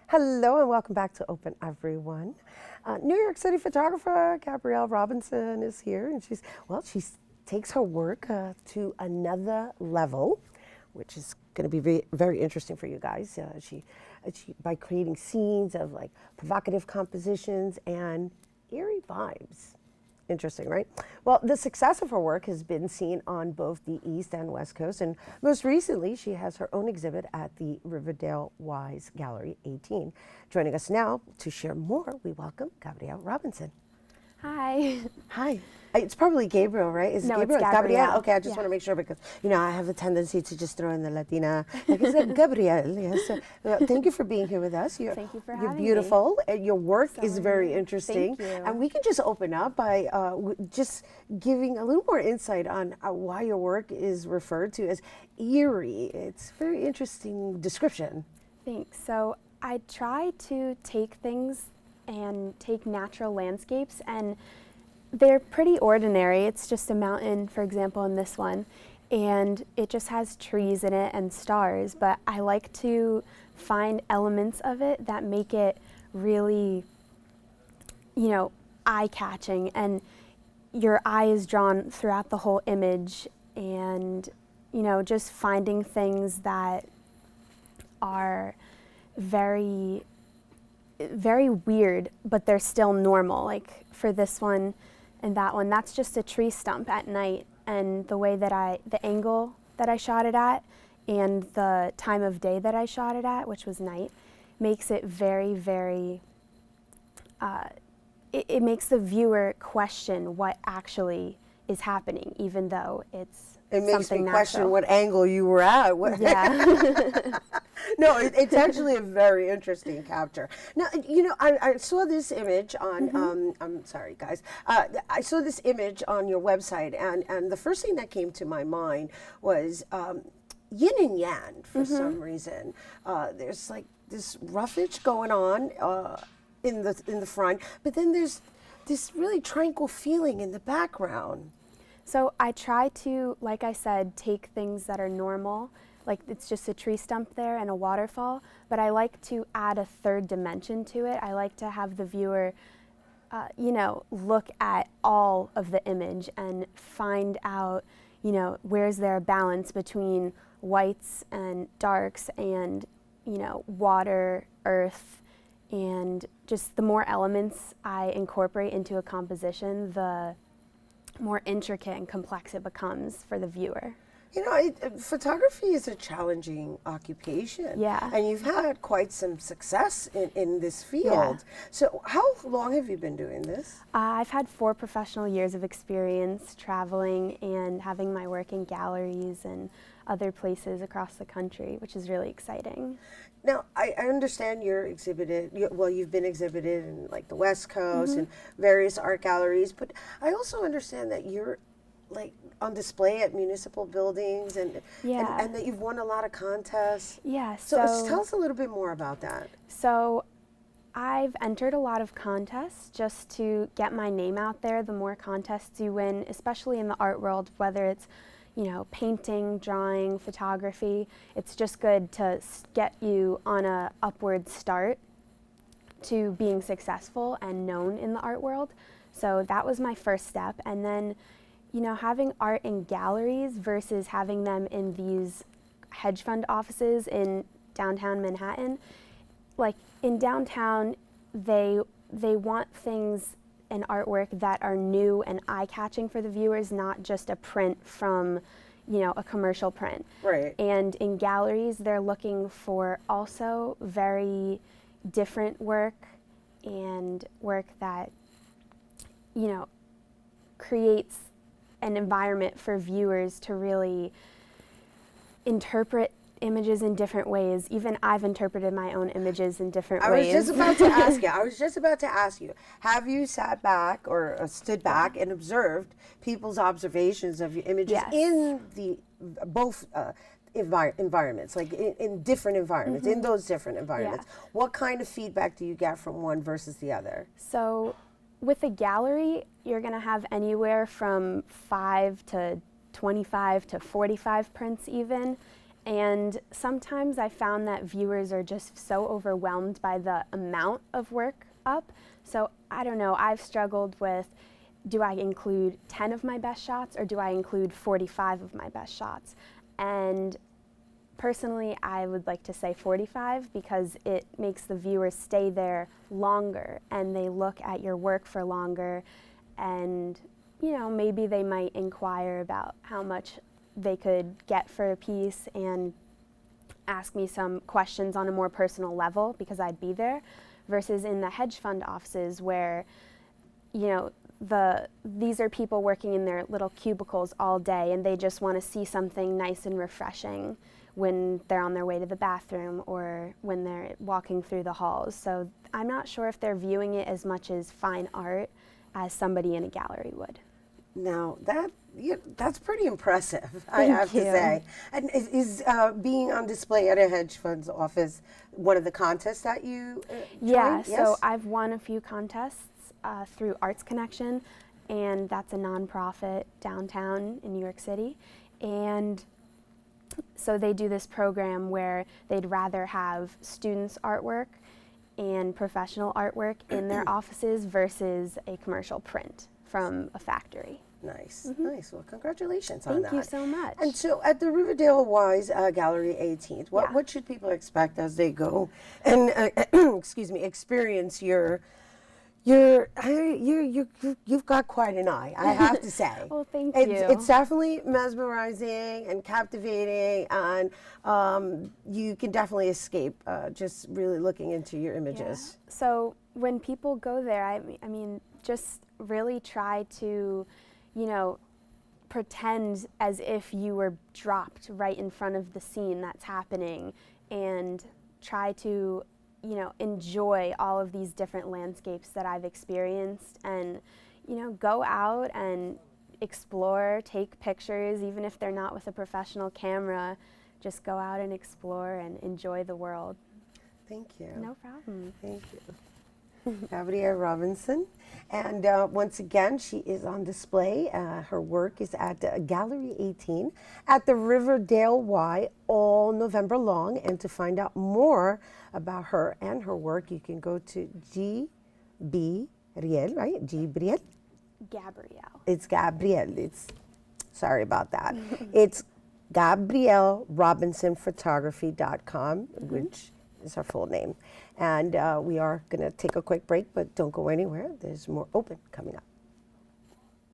Hello and welcome back to Open Everyone. New York City photographer Gabrielle Robinson is here, and she takes her work to another level, which is going to be very interesting for you guys. She by creating scenes of like provocative compositions and eerie vibes. Interesting, right? Well, the success of her work has been seen on both the East and West Coast, and most recently, she has her own exhibit at the Riverdale Wise Gallery 18. Joining us now to share more, we welcome Gabrielle Robinson. Hi. Hi. It's probably Gabriel, right? Is it No, Gabriel? it's Gabrielle. Okay, I just want to make sure because, I have a tendency to just throw in the Latina. Like, is it Gabrielle? Yes. Thank you for being here with us. Thank you for having me. You're beautiful. Your work So is very interesting. Thank you. And we can just open up by just giving a little more insight on why your work is referred to as eerie. It's a very interesting description. Thanks. So I try to take things and take natural landscapes, and they're pretty ordinary. It's just a mountain, for example, in this one, and it just has trees in it and stars, but I like to find elements of it that make it really, eye-catching, and your eye is drawn throughout the whole image, and, just finding things that are very weird, but they're still normal. Like for this one and that one, that's just a tree stump at night, and the way that the angle that I shot it at and the time of day that I shot it at, which was night, makes it very, it makes the viewer question what actually is happening, even though it's makes me natural. question what angle you were at. Yeah. No, it's actually a very interesting capture. Now, I saw this image on, I'm sorry, guys. I saw this image on your website, and the first thing that came to my mind was yin and yang for some reason. There's like this roughage going on in the front, but then there's this really tranquil feeling in the background. So I try to, like I said, take things that are normal, like it's just a tree stump there and a waterfall, but I like to add a third dimension to it. I like to have the viewer, look at all of the image and find out, where's there a balance between whites and darks and, water, earth, and just the more elements I incorporate into a composition, the more intricate and complex it becomes for the viewer. Photography is a challenging occupation. Yeah. And you've had quite some success in this field. Yeah. So how long have you been doing this? I've had 4 professional years of experience traveling and having my work in galleries and other places across the country, which is really exciting. Now, I understand you've been exhibited in like the West Coast and various art galleries, but I also understand that you're like on display at municipal buildings and that you've won a lot of contests. Yeah. So tell us a little bit more about that. So I've entered a lot of contests just to get my name out there. The more contests you win, especially in the art world, whether it's painting, drawing, photography, it's just good to get you on a upward start to being successful and known in the art world. So that was my first step. And then, having art in galleries versus having them in these hedge fund offices in downtown Manhattan. Like in downtown, they want things and artwork that are new and eye-catching for the viewers, not just a print from, a commercial print. Right. And in galleries, they're looking for also very different work and work that, creates an environment for viewers to really interpret images in different ways. Even I've interpreted my own images in different ways. I was just about to ask you, have you sat back or stood back and observed people's observations of your images in the both environments, like in different environments, in those different environments? Yeah. What kind of feedback do you get from one versus the other? So with a gallery, you're going to have anywhere from 5 to 25 to 45 prints even. And sometimes I found that viewers are just so overwhelmed by the amount of work up. So I don't know, I've struggled with, do I include 10 of my best shots or do I include 45 of my best shots? And personally, I would like to say 45 because it makes the viewers stay there longer and they look at your work for longer, and maybe they might inquire about how much they could get for a piece and ask me some questions on a more personal level because I'd be there, versus in the hedge fund offices where these are people working in their little cubicles all day and they just want to see something nice and refreshing when they're on their way to the bathroom or when they're walking through the halls. So I'm not sure if they're viewing it as much as fine art as somebody in a gallery would. Now that's pretty impressive, I Thank have to you. say. And is being on display at a hedge fund's office one of the contests that you Yeah, joined? so I've won a few contests through Arts Connection, and that's a nonprofit downtown in New York City. And so they do this program where they'd rather have students' artwork and professional artwork in their offices versus a commercial print from a factory. Nice, nice. Well, congratulations on that. Thank you so much. And so at the Riverdale Wise Gallery 18th, Yeah. what should people expect as they go and excuse me, experience you've got quite an eye, I have to say. Well, thank it's, you. It's definitely mesmerizing and captivating, and you can definitely escape just really looking into your images. Yeah. So when people go there, I mean, just really try to, pretend as if you were dropped right in front of the scene that's happening, and try to, enjoy all of these different landscapes that I've experienced, and, go out and explore, take pictures, even if they're not with a professional camera. Just go out and explore and enjoy the world. Thank you. No problem. Thank you. Gabrielle Robinson. And once again, she is on display. Her work is at Gallery 18 at the Riverdale Y all November long. And to find out more about her and her work, you can go to Gabrielle, right? Gabrielle? Gabrielle. It's Gabrielle. Sorry about that. It's GabrielleRobinsonPhotography.com, which is her full name. And we are going to take a quick break, but don't go anywhere. There's more open coming up.